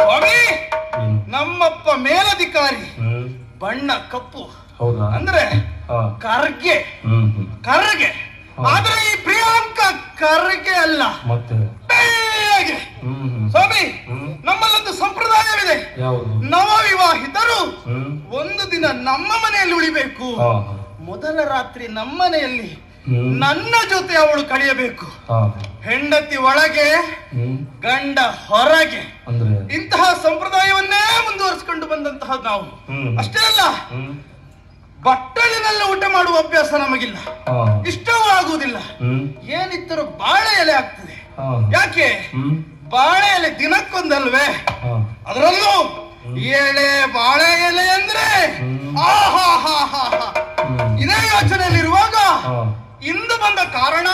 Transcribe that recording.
ಸ್ವಾಮಿ, ನಮ್ಮಪ್ಪ ಮೇಲಧಿಕಾರಿ, ಬಣ್ಣ ಕಪ್ಪು, ಅಂದ್ರೆ ಕರ್ಗೆ ಕರ್ಗೆ. ಆದ್ರೆ ಈ ಪ್ರಿಯಾಂಕ ಕರ್ಗೆ ಅಲ್ಲ, ಬೆಳ್ಳಗೆ. ಸ್ವಾಮಿ, ನಮ್ಮಲ್ಲೊಂದು ಸಂಪ್ರದಾಯವಿದೆ. ನವ ವಿವಾಹಿತರು ಒಂದು ದಿನ ನಮ್ಮ ಮನೆಯಲ್ಲಿ ಉಳಿಬೇಕು. ಮೊದಲ ರಾತ್ರಿ ನಮ್ಮನೆಯಲ್ಲಿ ನನ್ನ ಜೊತೆ ಅವಳು ಕಳೆಯಬೇಕು. ಹೆಂಡತಿ ಒಳಗೆ, ಗಂಡ ಹೊರಗೆ. ಇಂತಹ ಸಂಪ್ರದಾಯವನ್ನೇ ಮುಂದುವರಿಸಿಕೊಂಡು ಬಂದಂತಹ ನಾವು. ಅಷ್ಟೇ ಅಲ್ಲ, ಬಟ್ಟಲಿನಲ್ಲಿ ಊಟ ಮಾಡುವ ಅಭ್ಯಾಸ ನಮಗಿಲ್ಲ, ಇಷ್ಟವೂ ಆಗುವುದಿಲ್ಲ. ಏನಿದ್ದರೂ ಬಾಳೆ ಎಲೆ ಆಗ್ತದೆ. ಯಾಕೆ? ಬಾಳೆ ಎಲೆ ದಿನಕ್ಕೊಂದಲ್ವೇ? ಅದರಲ್ಲೂ ಎಳೆ ಬಾಳೆ ಎಲೆ ಅಂದ್ರೆ ಇದೇ ಯೋಚನೆಯಲ್ಲಿರುವಾಗ ಇಂದು ಬಂದ ಕಾರಣ